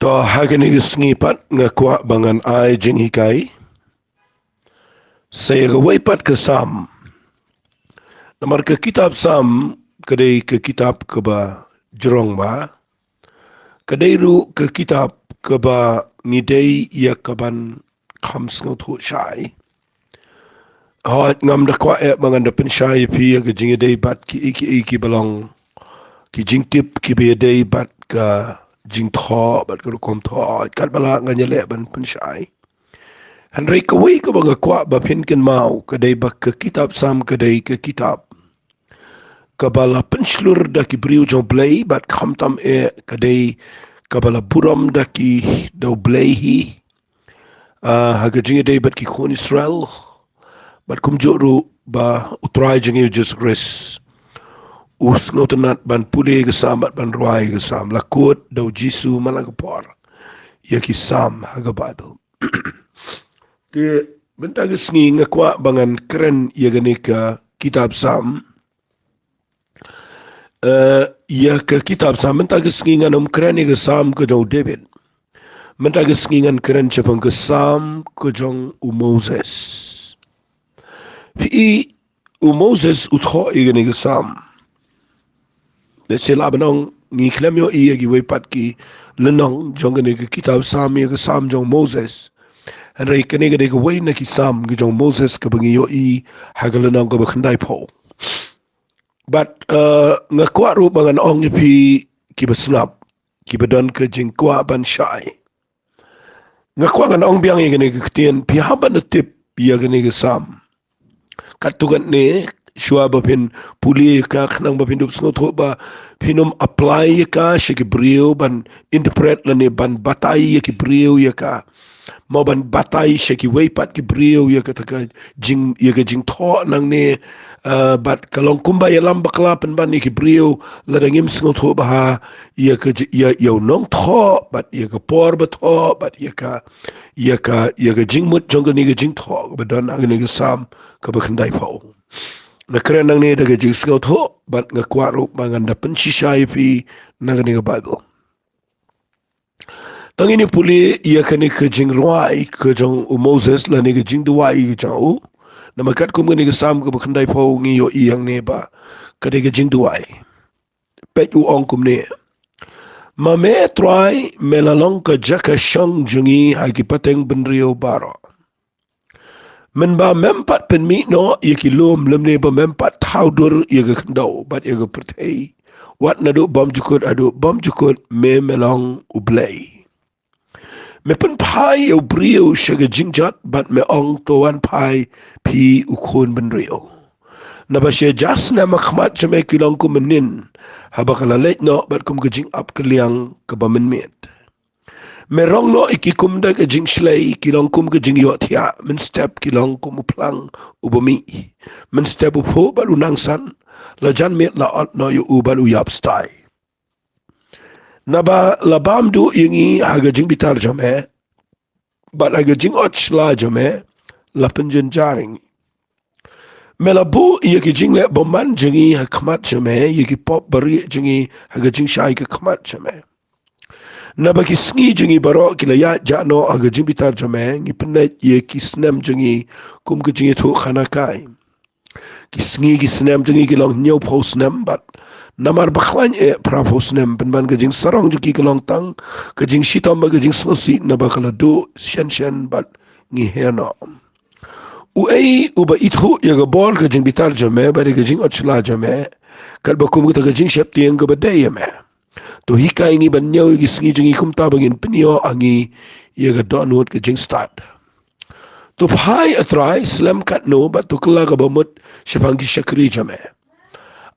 To hagani ngipat ngakwa bangan ai jing hikai. Saya gawaipat ke Sam. Namar ke kitab Sam kedai ke kitab ke ba Jong ba. Kedai ru ke kitab ke ba ngidei ya kaban khams ngot hu shai. Hot ngam da kwa bangan da pen shai pi ya ke jing dei bat ki iki balong ki jing tip ki be dei bat ka jing tho bat ko kom tho kat bala nganya le ban pen shai. Henry kawai ka baga kwa ba pinkin mau kadai ba ke kitab Sam kadai ke kitab kabala penslur da ki briu jong blay bat khamtam kadai kabala buram da ki do blay hi haga jingi dai bat ki khon Israel bat kum joru ba utrai jingi Jesus Christ us ngotenat ban pule ke Sam bat ban ruai ke Sam lakut do Jisu malagapor ya ki Sam haga Bible ke bentang sengi ngakwa bangan keren ya gani ke kitab Sam ya ke kitab Sam bentang sengi nganom keren ya ke Sam ke jong David bentang sengi ngan keren cepang ke Sam ke jong Moses pi Moses utho ya gani ke Sam de sela banong ngi klem yo iya gi wepat ki lenong jong gani ke kitab Sam ya ke Sam jong Moses Henry kene gade ko way na ki Sam gi jong Moses ka bangi yo I hagalanang ko bakhandai po. But nga kwa ru bangan ong ni pi ki basnap ki badon ka jing kwa ban shai. Nga kwa gan ong biang gane ka ktien pi haban na tip ya gane ka Sam. Katugan ne shua ba pin puli ka khnang ba pin dup snot ho ba pinum apply ka shi ki brio ban interpret la ne ban batai ya ki brio ya ka mau ban batai shaki weipat ki brio ya kata jing ya ka jing tho nang ne bat kalong kumba ya lam bakla pen ban ni ki brio la dangim sngot ho ba ya ka ya yo nong tho bat ya ka por ba tho bat ya ka jing mut jong ni ka jing tho ba don ang ni ka Sam ka ba khandai pho na kren nang ne daga jing sngot ho bat nga kwaro bangan da pen shishai fi nang ni ka Bible Tangini puli ia kani ke jing ruai ke jong Moses la ni ke jing duai ke jang na makat kum ni ke Sam ke bakhandai pho ngi yo yang ne ba ke de ke jing duai pet u ong kum ne ma me try melalong ka jaka shang jungi ha ki pateng benrio baro men ba mempat pen mi no ye ki lom lem ne ba mempat thaudur ye ke khandau bat ye ke pertei wat na do bom jukut adu bom jukut me melong ublei me pen pai o brio shaga jingjat bat me ong to wan pai pi ukhon benrio na ba she jas na makhmat chame kilong ko menin habakala let no bat kum ke jing up kliang ka ba men met me rong no ikikum da ke jing shlei kilong kum ke jing yo thia men step kilong kum plang ubami men step upho balu nang san la jan met la ot no yu ubalu yap stai Naba labam du ingi haga jing bitar jome but haga jing ochla jome la penjen jaring melabu yeki jing le boman jingi hakmat jome yeki pop bari jingi haga jing shai ke khamat jome naba ki sngi jingi baro ki la ya jano haga jing bitar jome ngi penet yeki snem jingi kum ke jingi thu khana kai ki sngi ki snem jingi ki long nyau pho snem but namar bakhwan prafos nem penban ke jing sarong juki ke long tang ke jing shitom ba ke jing sosi na bakala do shen bat ngi heno u ei u ba ithu ya ga bol ke jing bitar jame ba ke jing ochla jame kal ba kum ke jing shep tieng ke ba de yame to hikai ngi ban nyau gi sngi jing kum ta bagin pinio angi ya ga donut ke jing start to phai atrai slam kat no ba to kala ga ba mut shepangi shakri jame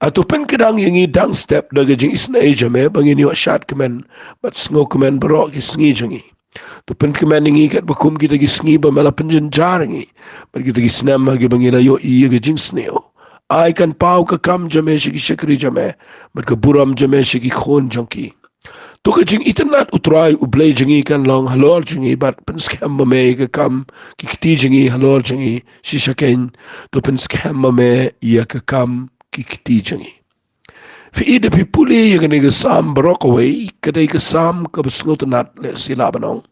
Atau pen kedang yang dang step daga jing isna jame bangin yo shat kemen bat sngo kemen berok ki sngi jangi tu pen kemen ngi kat bakum kita gi sngi ba mala penjen jarangi bat kita gi snam gi bangila yo I ga jing sneo ai kan pau ka kam jame shi shakri jame bat ka buram jame shi khon janki tu ka jing itanat utrai ublay jangi kan long halol jangi bat pen skam me ka kam ki kiti jangi halol jangi shi shaken tu pen skam me ya ka kam kikti jangi Fi de pipuli yang ni kesam Brokaway kedai kesam ke besngotenat le sila banong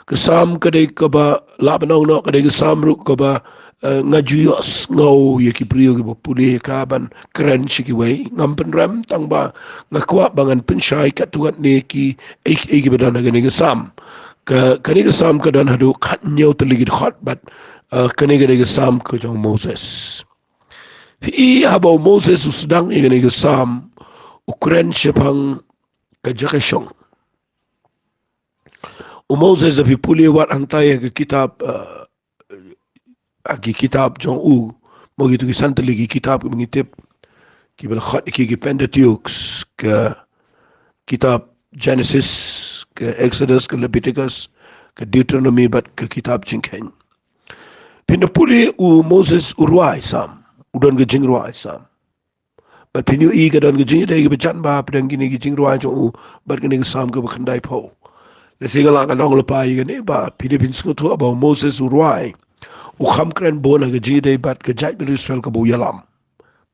kesam kedai ke ba la banong no kedai kesam ru ke ba ngajuyos ngau ye ki priyo ke puli ka ban keren shiki way ngampen ram tang ba ngakwa bangan pensyai kat tuat ne ki ki badan ni kesam kani kesam ke dan hadu khat nyau teligit khot bat kani kesam ke jong Moses Fi habau Moses sedang ingin kesam Ukraine sepang kajakashong. Moses da pipuli wat antaya ke kitab agi kitab Jong mo gitu kisan lagi kitab mengitip ki belkhat ki Pentateuch ke kitab Genesis ke Exodus ke Leviticus ke Deuteronomy bat ke kitab jingkhen. Pinapuli Moses urwai sam udan ke jingruai sam. But pinyu I ka dan gijing day bejan ba pedang gini gijing ruai jo but gini sam ka bakandai po. Le singalang anong lepai gini ba Philippines ko to about Moses ruai. U kham kren bona gijing day but ka jai bil Israel ka bu yalam.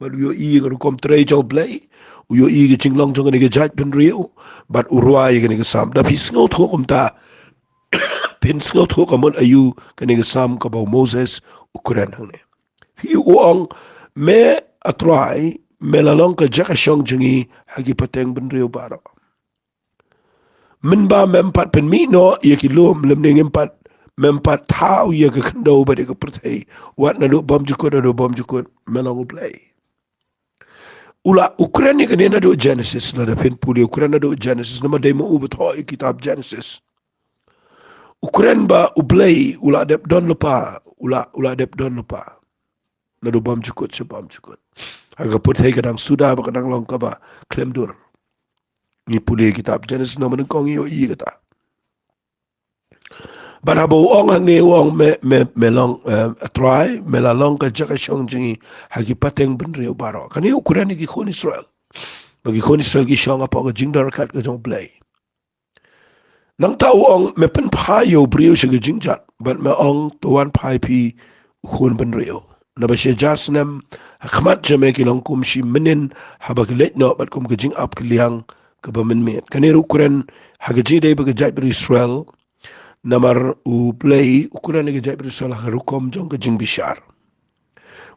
But yo I ka kom trei jo blai. U yo I gijing long jo gini jai bin riu but ruai gini sam. Da pis ngo to kom ta pin ngo to ka mon ayu gini sam ka ba Moses Ukraine hang. Hi uang me atrai melalong ka jakashong jengi hagi pateng benriu baro. Menba mempat penmino ia kilum lemning empat mempat tau ia ke kendau bade ke pertai wat na do bom jukut melang uplay. Ula Ukraine kan na do Genesis la da pen puli Ukraine do Genesis nama demo ubet ho kitab Genesis. Ukraine ba uplay ula dep don lupa ula dep don lupa. Na do bom jukut. Aga putih kadang sudah kadang long kaba klaim dur. Ni puli kitab Genesis nama nengkong iyo I kata. Barabo ong hang ni ong me long try me la long ka jaka shong jingi hagi pateng benriu baro. Kani Ukraine ki khon Israel. Bagi khon Israel ki shong apa ka jingdar kat ka jong play. Nang tau ong me pen payo brio shiga jingjat but me ong tuan pai pi khon benriu. Nabashe jasnem khmat jame ki long kum shi menen habak let no bat kum gajing up kliang ke bamen met kanir Ukraine hagaji dai bag jai Israel namar u play Ukraine ke jai Israel harukom jong gajing bishar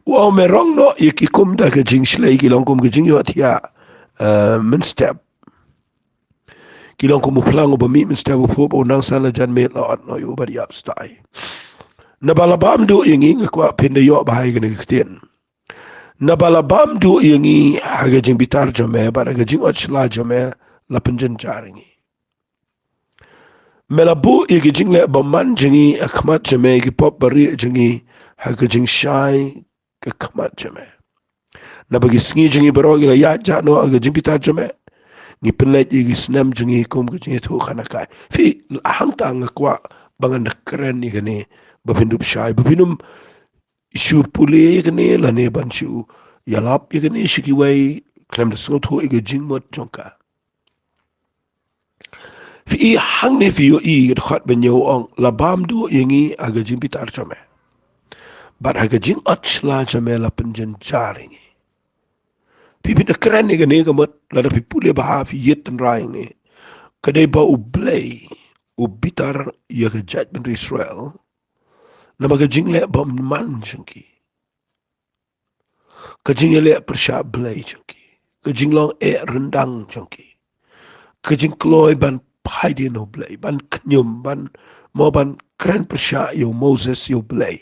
wa merong no yikikum da gajing shlei ki long kum gajing yo atia min step ki long kum plang ba mi min step fu bo nang sala jan met la no yo bari up stai nabalabam do yingi kwa pinde yo bahai gane kitien nabalabam do yingi hagajing bitar jome ba hagajing ochla jome la penjen jaringi melabu yigijing le baman jingi akmat jome ki pop bari jingi hagajing shai ke akmat jome nabagi sngi jingi baro gila ya jano hagajing bitar jome ni penlet yigi snam jingi kum gajing tu khanakai fi hangta ngakwa bangan keren ni gane bapindup syai bapinum isu puli kene lane banchu yalap kene shikiwai klem de soto ige jingmot jonka fi hang ne fi yo I khat benyo ong labam do yengi aga jimpitar chame bat aga jing achla chame la penjen jaringi pipi de kren ne gane gamot la da pipule ba fi yeten raing ne kade ba ublay ubitar yaga judgment Israel nama kajing le bom man jengki kajing le persha blai jengki kajing long rendang jengki kajing kloy ban paidi no blai ban knyum ban mo ban kren persha yo Moses yo blai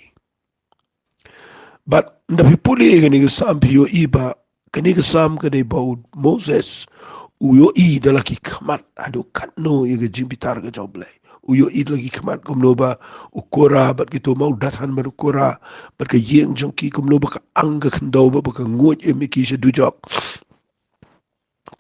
but nda pipuli gani sam pio iba kani sam kade ba Moses uyo I dalaki khamat adu katno ye kajing bitar ga jo blai uyo it lagi kemat kumloba ukora bat gitu mau datan baru ukora bat ke yeng jongki kumloba ka angga kendau ba ka ngoj emiki se dujok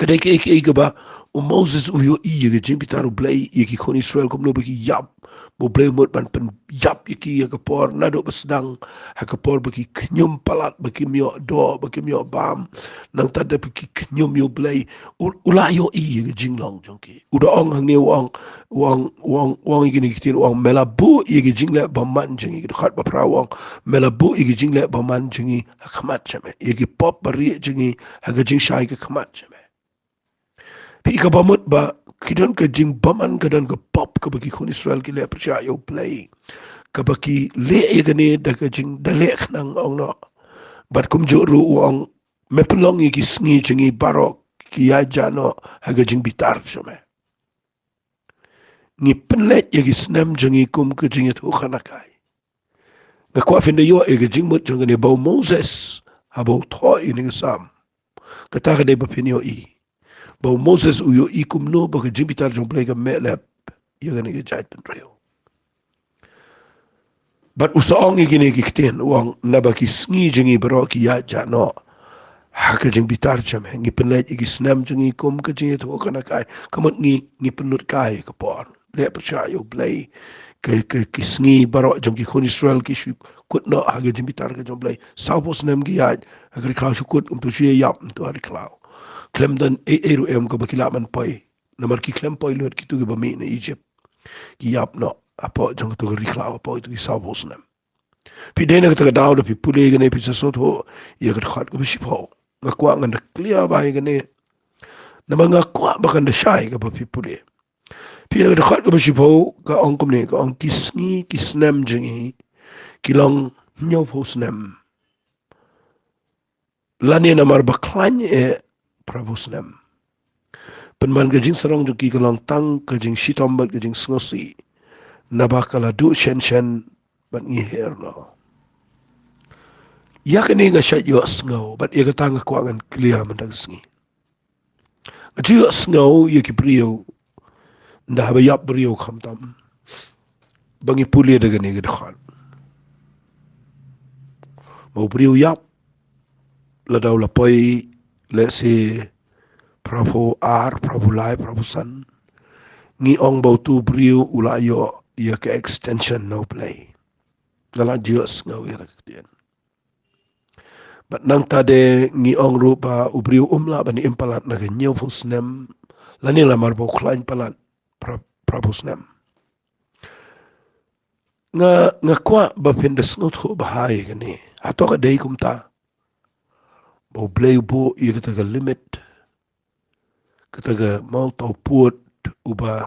kedai ke ba O Moses uyo iya ke jing bitaru blai iya ki kon Israel kom no baki yap bo blai mot ban pen yap iki ya kapor nado besdang ha kapor baki knyum palat baki mio do baki mio bam nang tada baki knyum yo blai ula yo iya ke jing long jongki uda ong hang ni wang iki ni kitin wang melabu iya ke jing le baman jengi khat ba pra wang melabu iya ke jing le baman jengi ha khamat chame iya ki pop bari jengi ha ke jing shai ke khamat chame Pi ka bamut ba kidan ka jing baman kadan ka pop ka bagi kon Israel ki le percaya yo play ka bagi le e gane da ka jing da le nang ong no bat kum jo ru ong me pelong ki sngi jingi barok ki ya jano ha ka jing bitar shome ni penlet ye ki snam jingi kum ka jing to khana kai ga kwa fin da yo e ka jing mut jong ne ba Moses ha ba tho ni sam ka ta ga de ba fin yo i ba Moses uyo ikum no ba ka jimbitar jong play ka melep yaga ni jait pen reo but usaong igini kikten wang naba ki sngi jingi bro ki ya jano ha ka jimbitar cham ngi penlet igi snam jingi kum ka jingi to kana kai kamot ngi penut kai ka por le pa yo play ki sngi baro jong ki kon Israel ki shu kut no ha ka jimbitar ka jong play sapos nam gi ya ha ka klau shu kut to shi yap to ha klau klem dan eru em ko bakila man poi namar ki klem poi lot ki tu ba mi na Egypt ki yap no apo jong to rikla apo tu ki sabos nam pi de na ta daw do pi pule gane pi sa to ye ka khat ko bi sipo nga kwa nga na clear ba gane na mga kwa ba kan da shai ka ba pi pule pi na khat ko bi sipo ka ong kom ne ka ong kisni kisnam jingi kilong nyaw po snam lani na mar baklan e pravosnam penman gajing sarong joki kalong tang gajing shitombat gajing sngosi nabakala du shen ban ngi her no yak ni nga shat yo sngo bat ye katang ko angan clear man dag sngi ati yo sngo ye ki brio nda haba yap brio khamtam bangi pulia daga ni gad mau brio yap la daw la poi le se Prabhu ar, Prabhu lai, Prabhu san. Ngi ong bau tu brio ula yo ya ke extension no play. Nala dios ngau ya raktian. But nang tade ngi ong rupa ubrio umla bani impalat na ganyo fun snem. Lani la marbo klain palat Prabhu snem. Nga kwa ba pindas ngot ho bahai gani. Ato ka day kumta. Bau blay bo iya kataga limit. Kataga mau tau puot uba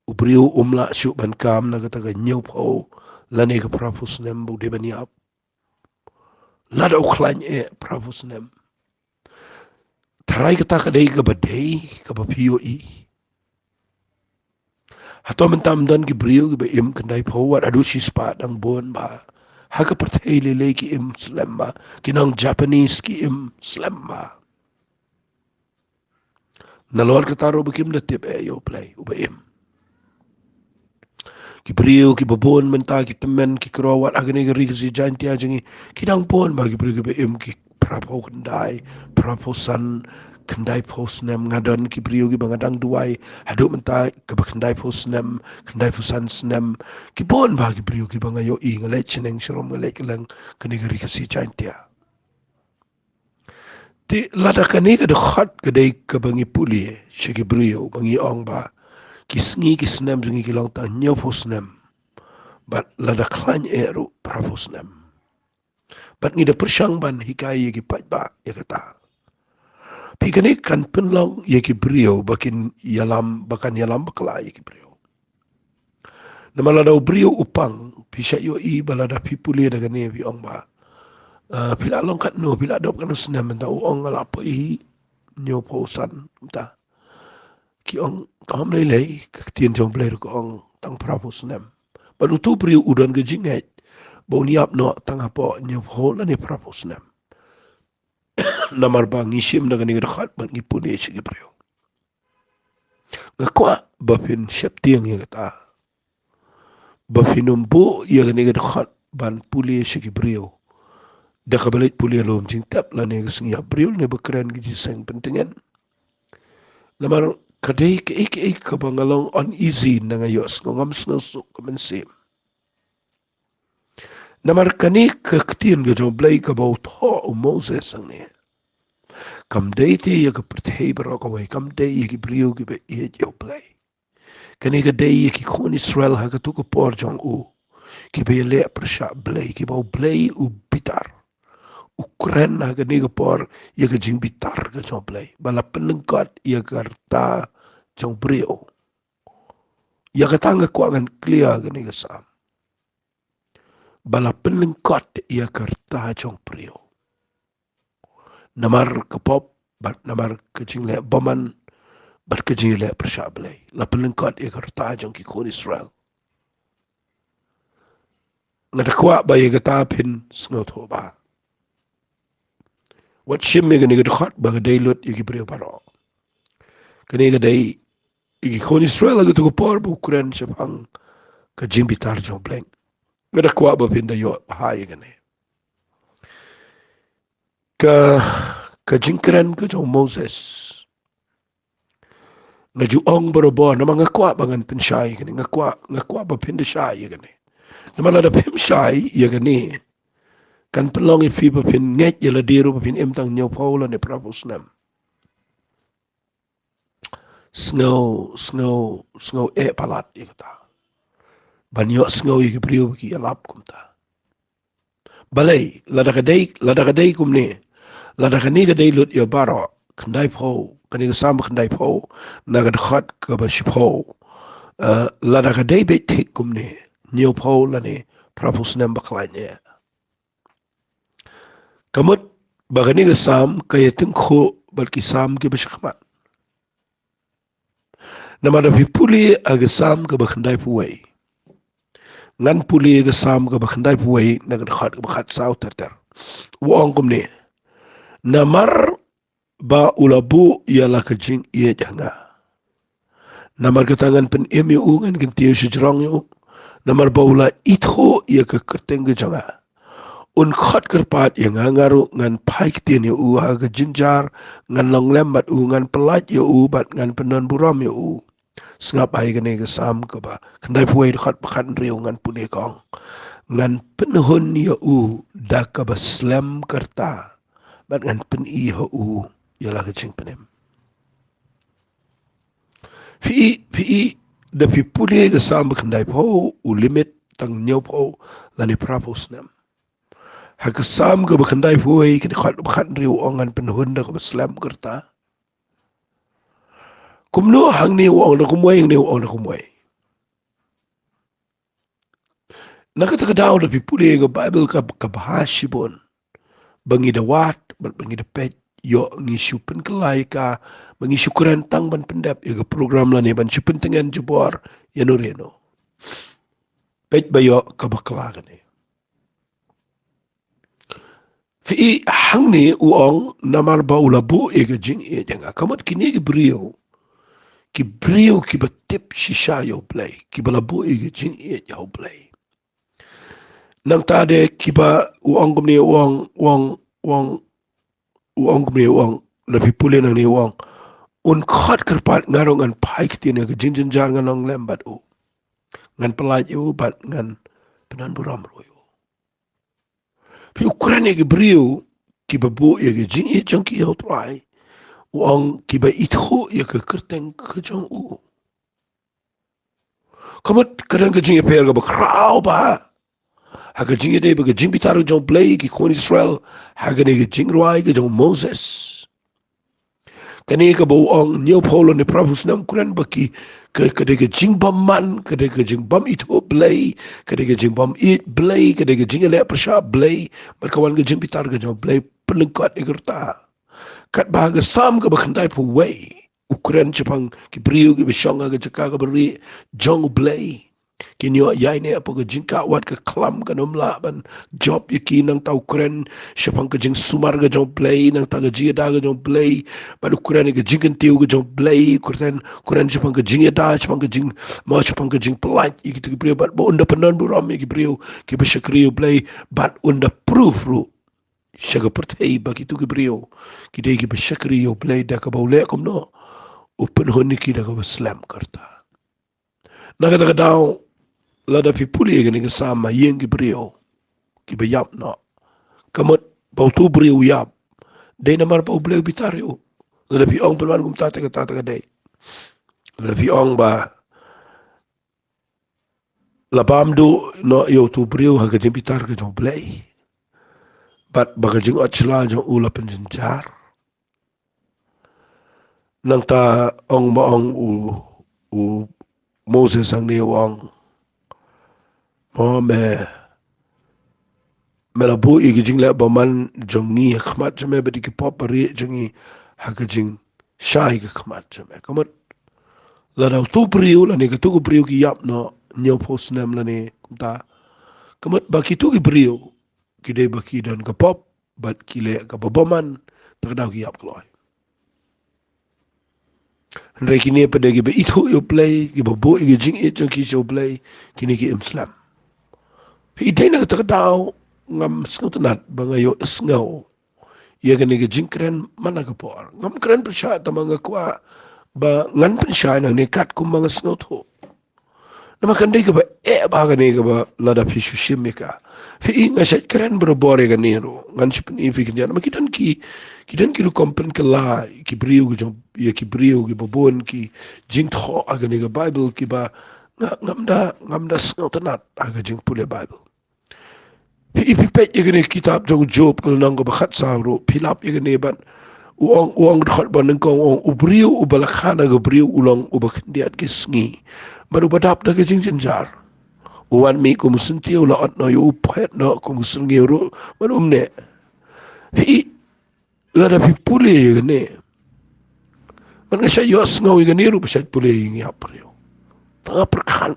ubrio umla syuk ban kam na kataga nyau pau lani ka Prabhu snem bu de bani ap. Lada uklan e Prabhu snem. Tarai kata kadai ka badai ka bapiyo i. Hato mentam dan ki brio ki ba im kandai pawat adu si spat ang bon ba. Haka pertai lele ki im slam ba. Kinang Japanese ki im slam ba. Nalor kataro bakim na tip e yo play uba im. Ki brio ki babon menta ki temen ki kerawat agani ki rikasi jantia jangi. Kinang pon ba ki brio ki ba im ki prapo kandai prapo san kendai pos nem ngadon ki brio ki bangadang duai haduk menta ke kendai pos nem kendai posan nem ki bon ba ki brio ki bangayo i ngale cheneng shrom ngale kelang keni gari kasi chantia ti lada kani ka de khat ke dei ke bangi puli she ki brio bangi ong ba ki sngi ki snem ngi ki long ta nyo pos nem bat lada klan eru pravos nem bat ngi de persyang ban hikai ki pat ba ya kata Pikani kan penlong ye ki brio bakin yalam bakla ye ki brio. Namala daw brio upang pisya yo i balada pipuli daga ne bi ong ba. Pila long kat no pila dop kan senam ta ong ala po i nyo po san ta. Ki ong kam lei lei tien jong bler ko ong tang prapo senam. Baru tu brio udan ke jinget. Bau niap no tang apo nyo po la ne prapo senam. Namar ba ngishim daga ne khat ban ngipuni si ki brio. Ngakwa bapin syaptiang ya kata bafinumbu ya gani ga khat ban puli shi brio da kabalit puli lom jing tap la ne singi brio ne bakran gi seng pentingan lamar kadai ke kabangalong uneasy na ngayos ngam snusuk kamansim. Namar kani kaktin ga jong blay ka bau tho Moses ang ni. Kam day ti ya ka perthay barok away, kam day ya ki brio ki ba iya jo blay. Kani ka day ya ki kon Israel ha ka tu ka por jong ki ba le persha blay, ki bau blay u bitar. Ukren ha ka ni ka por ya ka jing bitar ka jong blay. Bala penengkat ya ka ta jong brio. Ya ka tanga kuangan clear ka ni ka sam. Bala penengkat ya ka ta jong brio. Namar kapop bat namar kecing le baman bat kecing le pershablay la pelengkat e karta jong ki kon Israel ngadakwa ba ye gata pin sngot ho ba wat shim me gani gadkhat ba gadai lot ye ki bre baro kani gadai ki kon Israel ga to por bu kuran chapang ka jing bitar jong bleng ngadakwa ba pin da yo ha ye gani ka jingkran ka jong Moses ngaju ong borobo na mga kwa bangan pensay kani ngakwa ba pinda shay gani na malada pim shay gani kan pelong ifi ba pin nget yala diru ba pin imtang nyaw paula ni pravos nam snow palat ikata banyo snow ikipriyo ki alap kumta balay lada kadai kumni lada kani kadai lut ya baro kandai po kani kasam kandai po nagad khat ka ba shipo lada kadai be tik kumni nyaw paula ni pravos nam baklanya kamut bagani kasam kaya tengko balkisam ki bashakmat namada puli agasam ka bakhandai puway ngan puli agasam ka bakhandai puway nagdakhat ka bakhat saw terter wong kumni namar ba ulabu yala ka jing iya janga namar katangan pen emi ungan kintiyo shijrong yu namar ba ula itho ya ka kerteng ka janga un khat kerpat ya ngaru ngan paik tin yu ha ka jinjar ngan long lembat ngan pelat yu bat ngan penon buram yu sengap ai gani ke sam ke ba kendai puai dekat pekan riu ngan pune kong ngan penhun ya da ka ba slam kerta bat ngan pen i ha ya la ke ching penem fi da fi pune ke sam kendai po limit tang nyau po la ni prapos nam ha ke sam ke ba kendai puai ke dekat pekan riu ngan penhun da ka ba slam kerta kumno hang ni wong da kumwai ni wong da kumwai nakatagadaw da pipuli ga Bible ka kabahashibon bangi da wat bangi da pet yo ngi syupen kelai ka bangi syukuran tang ban pendap ya ga program la ne ban syupen tengan jubor ya no reno pet bayo ka bakla ga ne fi hang ni uong namar ba ulabu e ga jing e janga kamat kini ki brio ki batip shisha yo play ki balabu e ga jing e yo play nang tade kiba uang kumni uang kumni uang lebih pulih nang ni uang un khat kerpat ngarong ngan paik tine ke jinjin jar ngan lembat ngan pelaj bat ngan penan buram ro pi ukraine ke brio kiba bo ye ke jing e jang ki yo trai uang kiba itho ye ke kerteng ke jang kamat kadang ke jing e per ga bakrau ba haga jing ide baga jing bitaru jong play ki kon Israel haga ne jing ruai ke jong Moses kani ka bo ong new polo ni prabhus nam kuran baki ka de jing bam man ka de jing bam ito play ka de jing bam it play ka de jing le persha play berkawan ke jing bitar ke jong play pelengkat igerta kat bahaga sam ka bakhandai pu way ukuran chapang ki brio ki bishonga ke jaka ka beri jong play kinyo yai ne apa ke jingka wat ke klam ke nomla ban job yaki nang tau kren syapang ke jing sumar ke jong play nang ta ke jing da ke jong play ban ukuran ke jing tiu ke jong play kuran syapang ke jing da syapang ke jing ma syapang ke jing pelat iki tu brio bat bo unda penon buram iki brio ki besyakri play bat unda proof ru syaga pertai bagi tu ke brio ki de ki besyakri play da ka baule kom no penhuni kita ka slam karta nakata daw lada pi puli ga ni sama yeng ki brio ki bayap no kamot bautu brio yap dei namar pa ubleu bitario lada pi ong pelwan kum tata ka dei lada pi ong ba labam do no yo tu brio ha ka bitar ka jong blei bat bagajing achla jong ula penjenjar nang ta ong ma ong u Moses ang ni ong mo me la bu igi jing la ba man jong ni khmat jame ba di ki pop ri jing ha ka jing shai ka khmat jame kamot la da tu brio la ni ka tu brio ki yap no nyo pos nam la ni ta kamot ba ki tu ki brio ki de ba ki dan ka pop bat ki le ka ba man ta da ki yap kloi Nre kini pada ki ba itho yo play ki ba bo igi jing it jong ki show play kini ki imslam Pi idai na kata daw ngam sngau tenat banga yo sngau ia kini ke jingkren mana ke por ngam kren persya tamanga kwa ba ngan persya nang nekat kum banga sngau tho nama kandai ke ba ba kani ke ba lada fi shushimika fi inga shat kren berbore ke nero ngan sipin ifi kini nama kidan ki ru kompen ke la ki briu ke jom ia ki briu ki babon ki jing tho agani ke bible ki ba ngamda sngau tenat aga jing pule bible Ipipet igani kitab jong Job kalau nang ko bakat sahro pilap igani ban uang dekat ban nang ko ubriu ubalakhana go briu ulang ubakdiat ke sngi baru badap da ke jingjar uan mi ko musinti ula at no yu phet no ko musingi ro baru umne hi la da pipule igani man ngasya yos ngau igani ru besat pule ingi aprio tanga perkan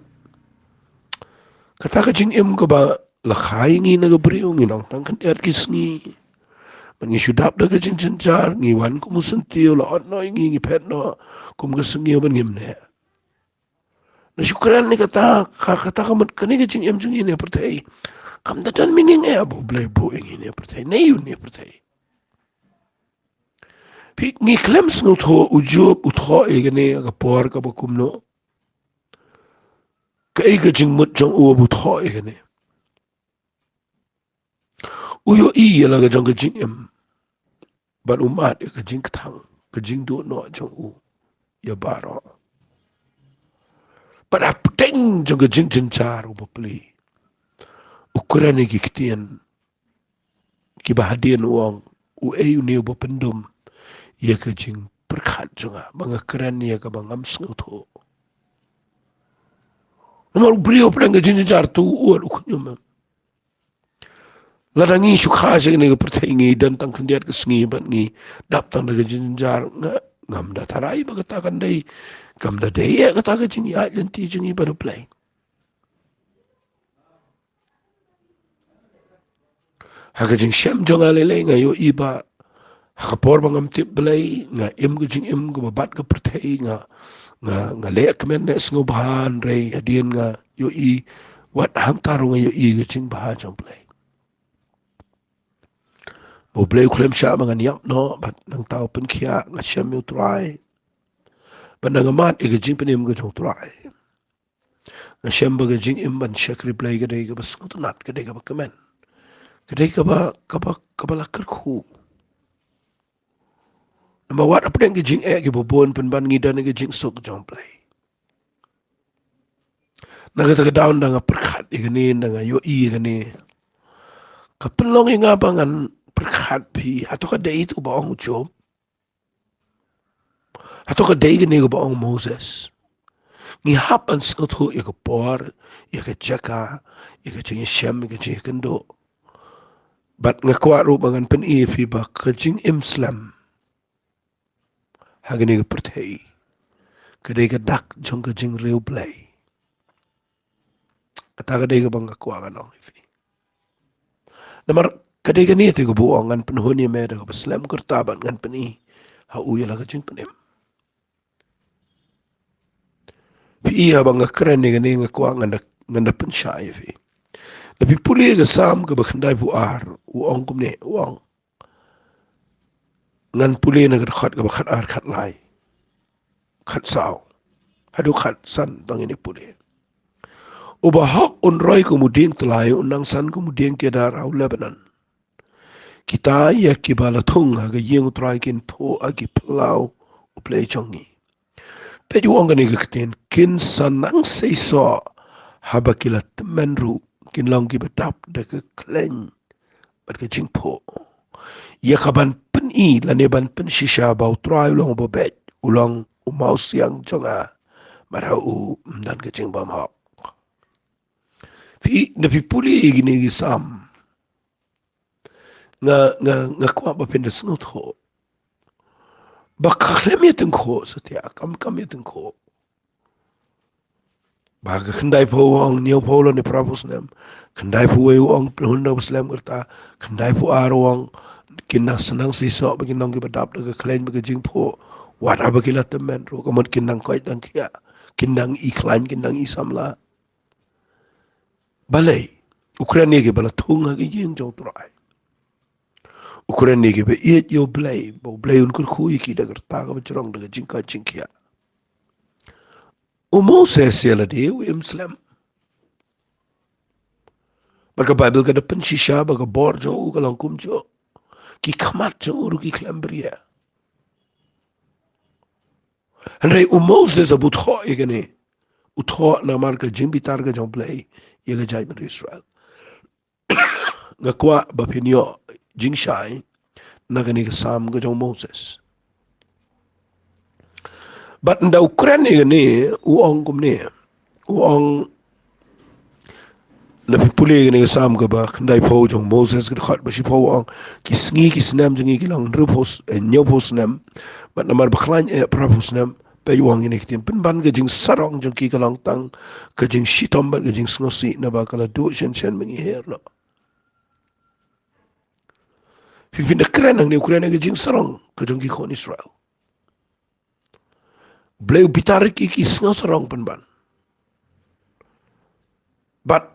kata ka jing em ko ba la khai ngi na gabriu ngi nang tang kan er kisngi mangi sudap da gajing jenjar ngi wan ku musentiu la ot no ngi pet no kum ga sengi ban ngim ne na syukran ni kata kamat kani gajing em jing ini pertai kam da dan mining e abu blai bu ngi ne pertai ne yu ne pertai pi ngi klem sngu tho ujub utho e gane ga por ka bakum no ka e gajing mut jong u bu tho e gane Uyo iya la gajang gajing em ban umat ya gajing ketang gajing do no jong u ya baro pada peteng jong gajing jencar u beli ukuran ni kiktian ki bahadian uang u ayu ni u pendum ya gajing perkat jonga banga keren ya ka bangam sengutho nomor brio pedang gajing jencar tu u ukunyum Larangi syukha je ni pertengi dan tang kendiat ke sengi ban ngi dap tang da jinjar ngam da tarai ba katakan dai kam da dai ya kata ke jingi a lenti jingi baru play ha ke jing shem jong ale le ngayo iba ha por bangam tip play nga im ke jing im ko bat ke pertei nga le kemen ne sngo bahan re adien nga yo I wat hang taru ngayo I ke jing bahan jong play Mo bleu klem sha mangan yap no bat nang tau pen kia nga shem yu try ban nang amat e gajing penim ga jong try nga shem ba gajing im ban shakri play ga dei ga bas ko nat ga dei ga kamen ga dei ka ba la kar khu nama wat apa deng gajing e ga bobon pen ban ngidan ga jing sok jong play naga ta down da nga perkhat e ga ni nga yo I ga ni ka pelong e nga bangan perkhat pi atau ka dei tu ba ong job atau ka dei ga ni ga ba ong Moses Ni hap an skot hu ya ka por, ya ka jaka, ya ka jing shem, ya ka jing kendo. Bat nga kwa ru bangan pen fi ba ka jing imslam. Hagani ka pertei. Kadai ka dak jong ka jing reu play. Kata kadai ka bang ka kwa kan ong fi. Namar kadai ka ni te ka buong ngan penhuni me da ka baslam kurtaban ngan pen ha uya la ka jing penim. Fi iya bang ka keren ni ka ni nga kwa ngan da pen syai fi. Tapi puli ke sam ke bakandai buar uang kumne uang ngan puli na khat ke bakhat ar khat lai khat sao hadu khat san tang ini pule uba hak unroi kemudian telai unang san kemudian kedar au Lebanon kita ya kibala thung ha ga yeng trai kin pho agi plau uplei chongi pe ju ong ni gakten kin sanang sei so haba kilat menru kin long ki betap de ke kleng bat ke jing pho ya kaban pen I la ne ban pen shisha bau trai long bo bet ulong umau siang jonga marha u dan ke jing bam ha fi na fi puli igini gi sam nga kwa ba pen de snut ho ba khlem yeteng kho satia kam yeteng kho ba ka khandai pho ong niu pho lo ni pravus nem khandai pho we ong hunda muslim kerta khandai pho arong kinna senang si so ba kinong ki badap de khlain ba jing pho wat aba kila temen ro kamot kinang koi tang kia kinang I khlain kinang I samla balai Ukraine ke bala thunga ki jing jo trai Ukraine ke be yet yo blay bo blay un kur khu ki da kerta ka chrong de jing ka jing kia umo se sela de u muslim Baka Bible ka depan shisha baka bor jo ka langkum jo ki khamat jo uru ki klambria Henry Moses abut kho igane utho na mar ka jimbi tar ka jom play ye ga jai Israel ngakwa ba pinyo jing shai na gani ka sam ka jom Moses but nda Ukraine igane u ong kumne u ong na pipuli ni sam ka ba khandai pho jong Moses ka khat ba shi pho ang ki sngi ki snam jingi ki lang rupos nyo pos nam but na mar ba khlan e propos nam pe yuang ni kitin pin ban ga jing sarong jong ki ka lang tang ka jing shitom ba ga jing sngosi na ba kala du shen shen mengi her lo fi fin de kren ang ni Ukraine ga jing sarong ka jong ki khon Israel bleu bitar ki sngo sarong pin ban but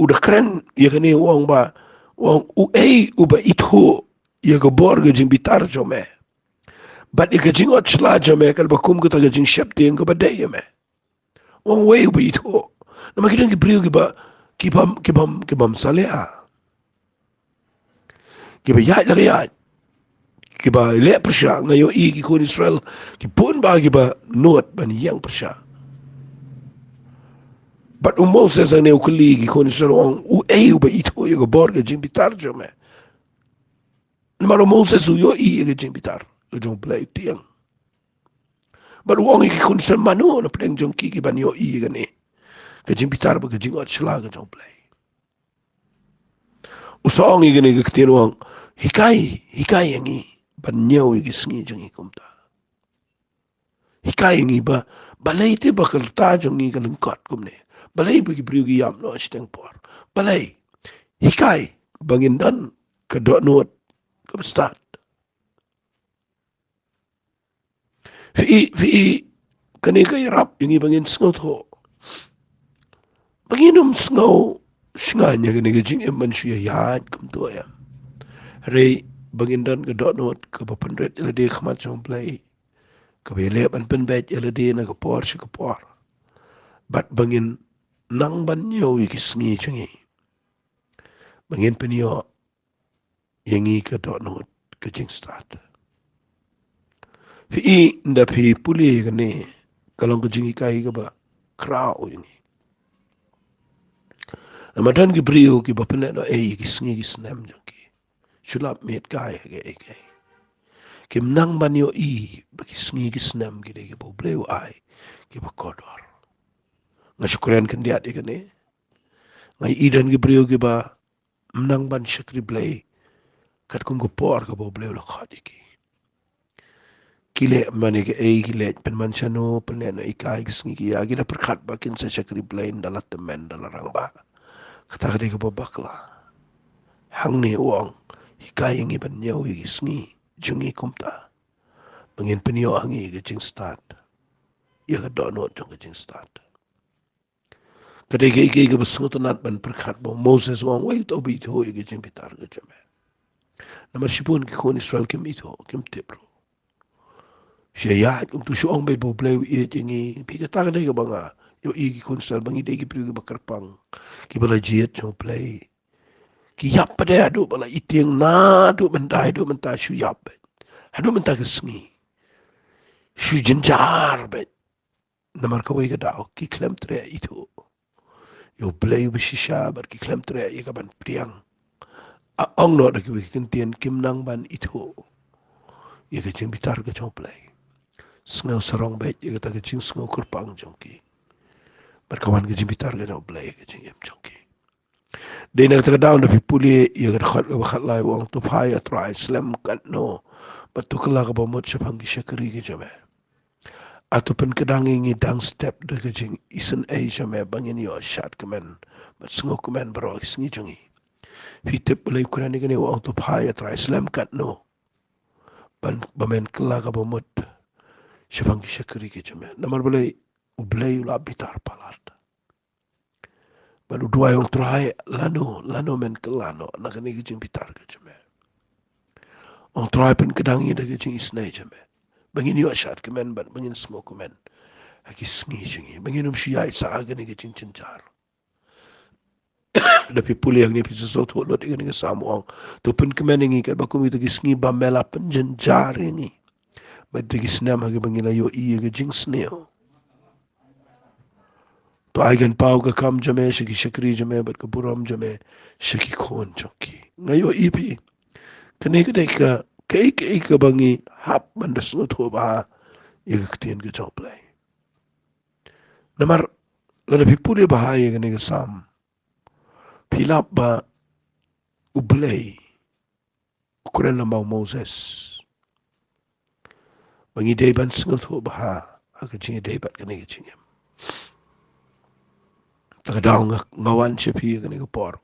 udah keren ya kani wong ba wong uba itu ya go bor ga jing bitar jome but ya jing ot chla jome kal ba kum ga jing shep ting ga ba de yeme wong we uba itu na makidan ki priu ba kibam salea kiba ya la ya kiba le persha ngayo I ki kon Israel ki pun ba kiba not ban yang persha but Moses ane ukuli ki kon Israel wong uba itu ya go bor ga jing bitar jome Maro Moses yo I ga jing bitar ga jong play tiang but wong ki kun sen manu na pleng jong ki ban yo I ga ne ga jing bitar ba ga jing ot chla ga jong play usong I ga ne ga tin wong hikai yangi ban nyau I ga sngi jong I kumta hikai yangi ba balai te ba kalta jong I ga lengkot kumne balai ba ki briu gi yam no steng por balai hikai bangin dan ka do not ka start fi kani ka rap yung ibangin sngot ho banginum snow snga nya kani ka jing eman siya yad kum to ya re bangin dan ka do not ka papan red ila de khmat jong play ka be le ban pen bet ila de na ka por shi ka por bat bangin nang ban nyo yi ki sngi changi bangin pen yo yangi ka do not ka jing start fi nda fi puli ka ne kalong ka jing kai ka ba krao yangi Ramadan ki brio ki bapene no ki sngi ki snam jo ki sulap met kai ke kim nang ban yo ba ki sngi ki snam ki de ki bo bleu ai ki bo kodor nga syukuran kan dia de ne ngai idan ki brio ki ba mnang ban syakri blei kat kum ko por ka bo bleu la khadi ki le mane ke ki le pen man chano pen ne ikai ki sngi ki ya ki da perkhat ba kin sa syakri blei dalat temen dalarang ba kata kade ka babakla hang ni uang hikai yang iban nyau i sngi jungi kumta bangin penyo hangi ke jing start ya ka dono jong ke jing start kade ke besngot nat ban perkhat bo Moses wang wai to bi to ke jing pitar ke jame nama shipun ki kon Israel kim ito kim tebro Siya kung tusuong may boblay it ingi pita day ka banga yo igi konsal bangi day ki priyo bakarpang ki bala jiet jo play ki yap pa de adu bala iting na du mentai du menta shu yap adu menta kesngi shu jenjar bet namar kawai ka dao ki klem tre itu yo play bishisha bar ki klem tre ka ban priang ong no da ki kentien kim nang ban itu ye ka jing bitar ka jo play sngaw sarong bet ye ka jing sngaw kurpang jongki berkawan ke jimpitar ke jauh belai ke jingem jongki. Dia nak terkadang dah pipuli ia kerja lai wang tu payah try slam kat no betul kelah ke bomot sepang ki syakri ke jame. Ataupun kadang ingi dang step dah ke jing isen a jame bangin yo shot kemen but sengok kemen bro sengi jongi. Fitip belai kurang ni kini wang tu payah try slam kat no. Ban bamen kelah ke bomot sepang ki syakri ke jame. Namar belai ublay ulah bitar palat. Baru dua yang terakhir lano men ke lano nak ni kecing pitar ke ceme. Orang terakhir pun kedangi dah kecing isnai ceme. Bangin yo syat kemen ban bangin semua kemen. Aki sengi cengi. Bangin syai sah ke ni kecing cencar. Tapi puli yang ni pisa soto lo dengan ni samuang. Tu pun kemen ingi kat bakum itu sengi bamela penjenjar ingi. Bagi senam hagi bangin yo iya kecing sneo. तो आइगन पाव का काम जमे शकी शकरी जमे बट का बुराम जमे शकी खोन चौकी ngayo ipi kene kei ka bangi hap mandas no to ba ye ktien ke choplay namar la pipule ba ye kene ke sam pilap ba ublay ukuran lambang Moses bangi day ban singal to ba aka chingi day bat kene ke chingem takadaw ngawan siya piya kene ke por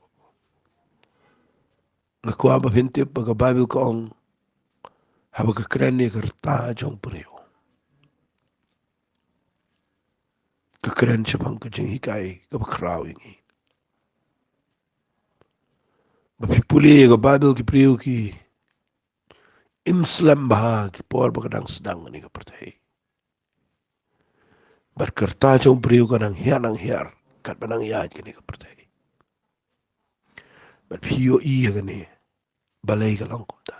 ngakwa ba hintip baga Bible ko ang haba ka kren ni kerta jong priyo ka kren siya pang kajing hikay ka bakraw ingi bapipuli ka Bible ki priyo ki imslam baha ki por baga dang sedang ni ka pertay berkerta jong priyo ka nang hiar kat banang yad ka ni ka pertay bapiyo iya ka ni balay ka lang kumta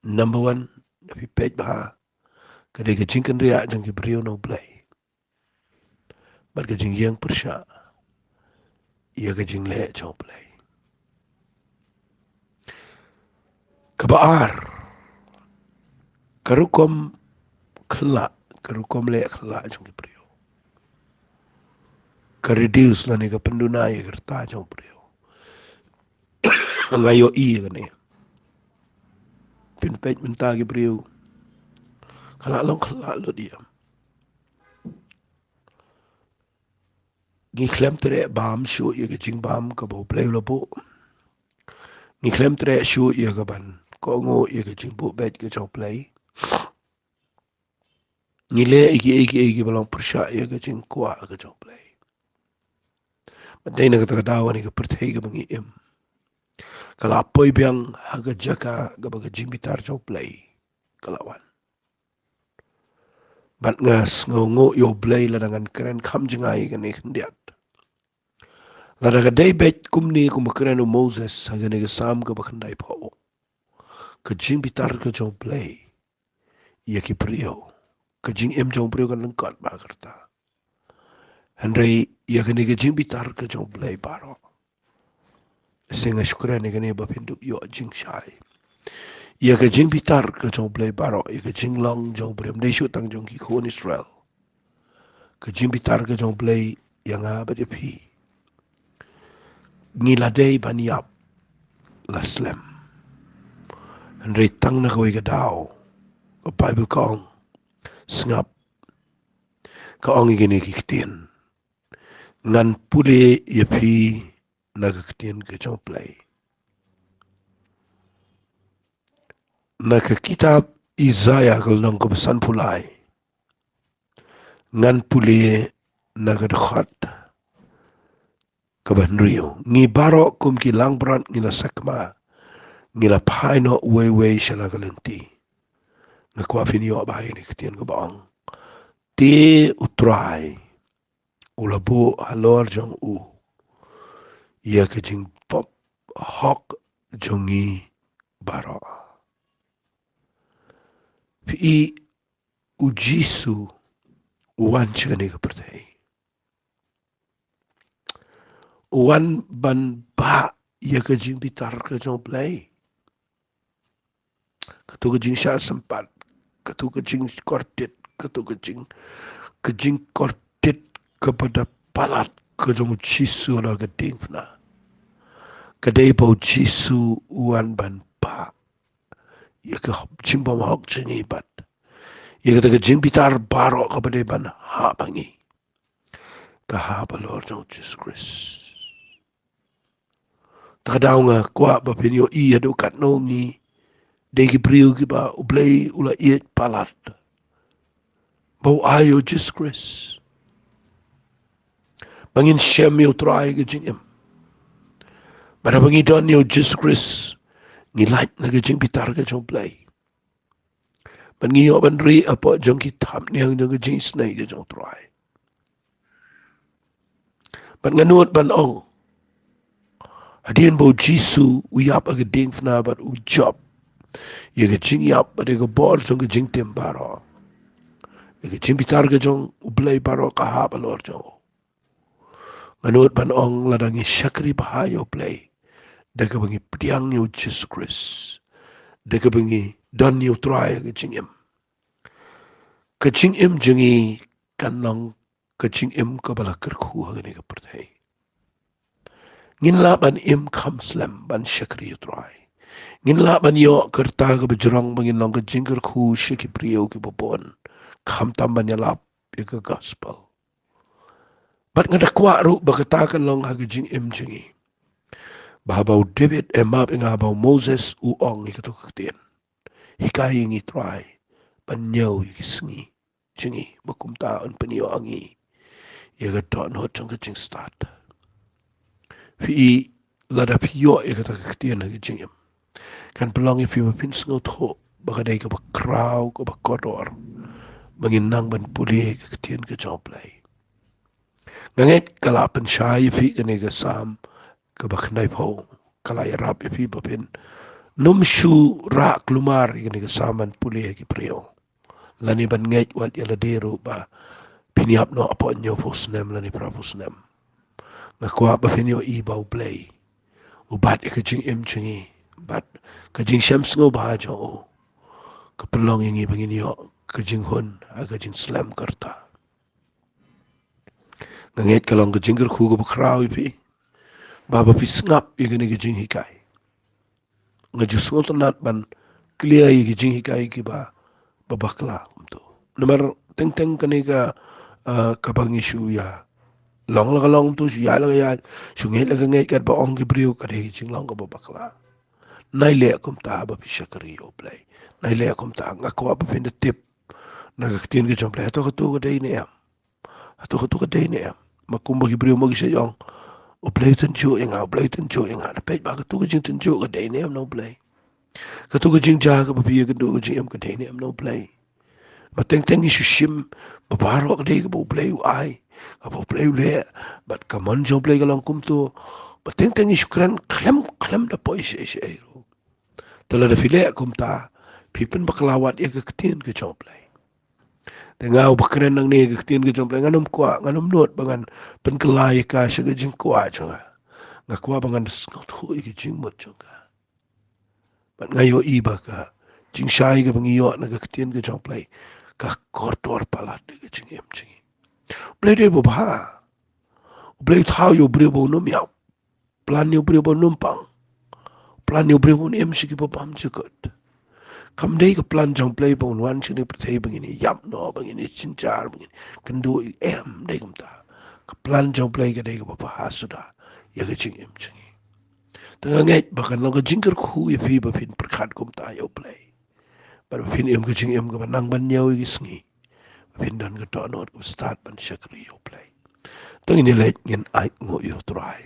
number 1 napi pej baha kada ka jingkan riya jang ki priyo na ublay bar ka jing yang persya iya ka jing le jong ublay kabaar karukom le khla jong priyo ka reduce la ni ka pendunay kerta jong priyo ngayo iya ni pinpej menta ki priyo kala lo dia ngi klem tere bam shu ye ka jing bam ka bo play lo bo ngi klem tere shu ye ka ban ko ngo ye ka jing bo bet ka jong play nile iki balang persya ya ke jing kwa ke jong play madai na kata dawa ni ke perthai ke bangi im kala apoi biang haga jaka ga baga jing bitar jong play kalawan bat ngas ngo yo play la dengan keren kam jingai ke ni kendiat la daga day bet kumni kum keren Moses haga ni ke sam ke bakandai pao ke jing bitar ke jong play ya ki priyo ke jing em jong priyo kan lengkat ba kerta Henry ya kene ke jing bitar ke jong play baro. Singa syukuran ni kene ba pinduk yo jing shai. Ya ke jing bitar ke jong play baro, ya ke jing long jong play mdai shu tang jong ki khon Israel. Ke jing bitar ke jong play yang ba de pi. Ngila day ban yap la slam. Henry tang na kawai ke dao. Ke Bible kong sngap ka ong igini ki kitien. Ngan pule ya pi nagakitien ke jong play. Naka kitab Isaiah kal nang kebesan pulai. Ngan pule nagadkhat kaban rio. Ngi barok kum ki lang berat ngila sakma. Ngila paino wewe shala kalenti. Ngakwa finyo bahay ni ketian ko baong. Te utrai. Ulabo halor jong u. Ia kejing pop hok jongi baro. Pi ujisu uwan chikani ka pertai. Uwan ban ba ia kejing bitar ke jong play. Katu kejing sya sempat. Katu kejing kortit. Katu kejing kortit kepada palat kejong jisu na geding fna. Kedai bau jisu uwan ban ba. Ia ke jing bau hok jengi bat. Ia kata kejing bitar baro kepada ban ha bangi. Kaha balor jong Jesus Christ. Takadaw nga kwa bapinyo iya do kat nongi. Degi priu ki ba ublay ula iet palat. Bau ayo Jesus Christ. Bangin siyam yung try ke jing em. Bada bangi don yung Jesus Christ. Ngilait na ke jing bitar ke jong play. Ban ngiyo ban ri apa jong kitab niyang jong ke jing snay ke jong try. Ban nganut ban ong. Hadian bau Jisu uyap ag ding fna bat ujab. Ia ke jing yap bade ke bor jong ke jing tem baro. Ia ke jing bitar ke jong ublay baro kaha balor jong. Nganut ban ong ladangi syakri bahayo play. Daka bangi pediang yu Jesus Christ. Daka bangi dan yu try ke jing em. Ke jing em jengi kanang ke jing em ke bala kerku hagani ke pertai. Ngin la ban em kam slam ban syakri yu try. Ngin la ban yo kerta ke bejrong bangin long ke jing kerku syaki priyo ke bobon. Kam tamban yalap ya ke gospel. Bat ngadakwa ru bakatakan long hagi jing em jengi. Bahabau David emap ingabau Moses uong ikatuk ketien. Hikai ingi try. Panyaw ikisngi. Jengi bakum taon panyaw angi. Ia gadon hot jong kajing start. Fi lada piyo ikatuk ketien hagi jing em. Kan pelongi fi mapin sengot ho. Bakadai ka bakraw ka bakodor. Manginang ban puli ka ketien ka jomplay. Ngangit kalapan syay fi kaniga sam ka baknay po. Kalay rap fi bapin. Numshu ra klumar kaniga saman puli ki priyo. Lani ban ngait wat yaladero ba piniap no apo nyo posnem lani prapusnem. Ngakwa ba finyo ibaw play. Ubat ikajing imchingi. Bat kajing syams ngo bahaja o. Kapelong yung ibangin yo. Kajing hun. Kajing slam karta. Ngangit kalong kajing kerku bakraw ipi. Baba pisngap yung kajing hikay. Ngajus ngo tanat ban clear yung kajing hikay ki ba babakla kumto. Nomor teng-teng kaniga kabang isu ya. Long la kalong tu ya la ya sungai la ngai kat ba ong gibriu ka de jing long ka babakla. Nai le kum ta ba pisakari o play. Nai le kum ta ngakwa ba pin de tip. Nagaktin ka jom play. Ato ka tu ka de ni am. Ato ka tu ka de ni am. Makumba gibriu mo gisa yung o play tenjo yang ha play tenjo yang ha. Pej ba ka tu ka jing tenjo ka de ni am no play. Ka tu ka jing ja ka ba piya ka tu ka jing am ka de ni am no play. Mateng-teng isu sim babaro ka de ka ba play u ai. Apa play le but kaman jom play ka lang kum tu mateng-teng isu kran klem da po isi ro. Tala da file kum ta pipen baklawat ya ka ketien ka jom play. Tengah bakren nang ni ka ketien ka jom play nganom kwa nganom not bangan penkelai ka sa ka jing kwa jonga. Ngakwa bangan snot hui ka jing mot jonga. Bat ngayo iba ka jing syai ka bangiyo na ka ketien ka jom play ka kortor palat ka jing em jing. Play de bo ba. Play thao yo bre bo no miao. Plan yo bre bo numpang. Plan yo bre bo ni em sigi bo pam chukot. Kam dei ka plan jong play bo wan chini prthei bangini yap no bangini chinchar bangini kandu em dei kam ta. Ka plan jong play ka dei ka bo ha suda. Ya ka jing em jing. Tengah ngai bahkan lo ka jingker khu ya fi ba fin perkhat kum ta yo play. Ba fin em ka jing em ka nang ban nyaw gi sngi. Fin dan ka to not start ban shakri yo play. Tang ini lek ngin ai ngo yo try.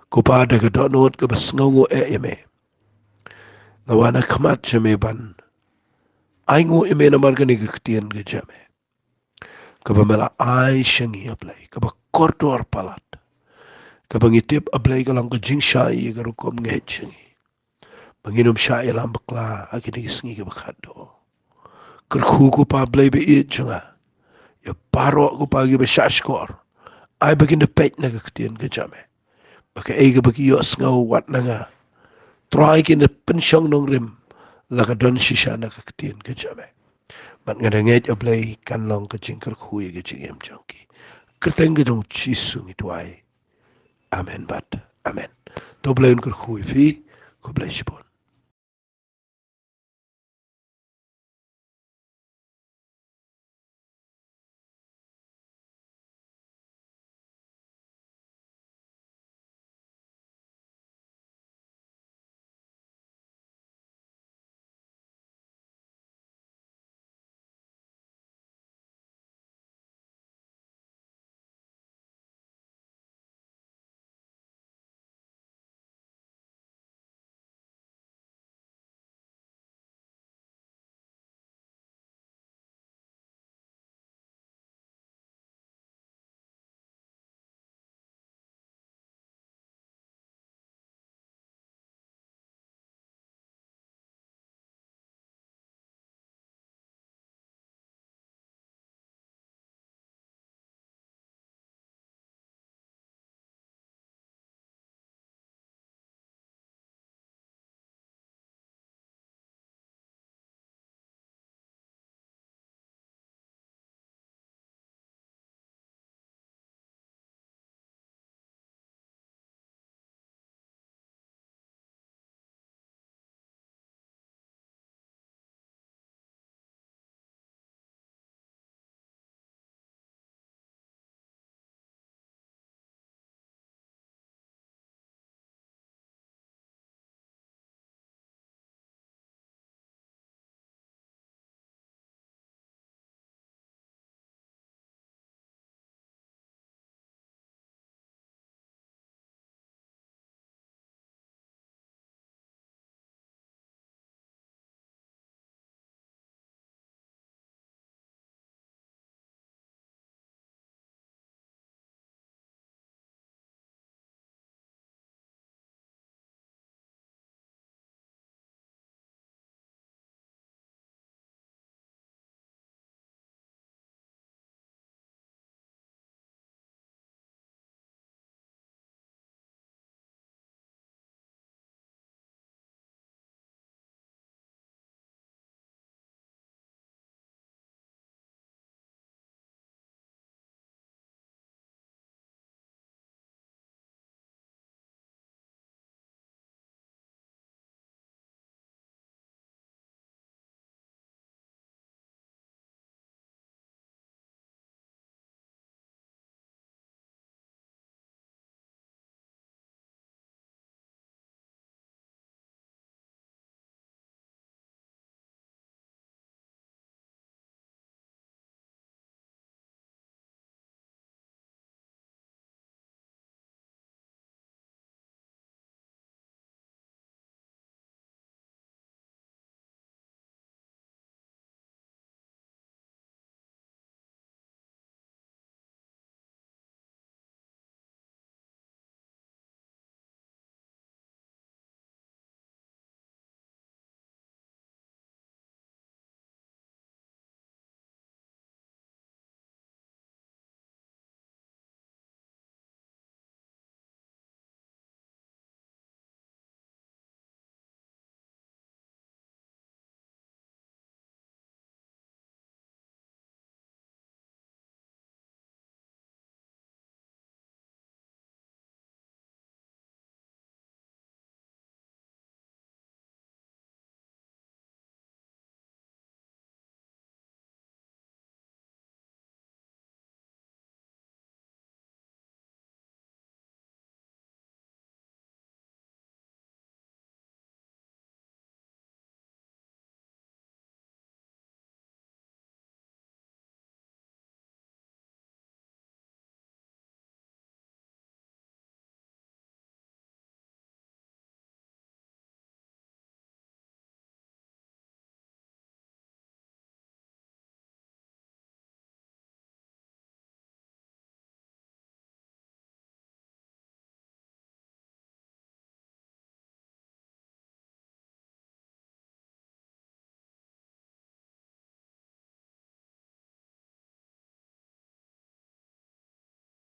Ko pa da ka do not ka bas ngo e me. Ngawana khamat cheme ban ai ngo imena margani ke ketien ke jame. Kaba mela ai shangi ablay. Kaba kortor palat. Kaba ngitip ablay kalang ke jing syai karukom ngehit shangi. Panginom syai alam bakla akini kisngi ke bakado. Kerku ku pa ablay be it janga. Ya paro ku pagi be syashkor. Ai bagin de pet na ke ketien ke jame. Baka eiga bagi yos ngau wat na nga. Try kin de pensyong nong rim. Laka don shisha na ke ketien ke jame. Mat nga ngej ablay kan long ke jing kerku ke jing em jongki. Kerteng ke jong chisu ngitwai. Amen bat. Amen. To blayon kerku fi. Ko blay shibon.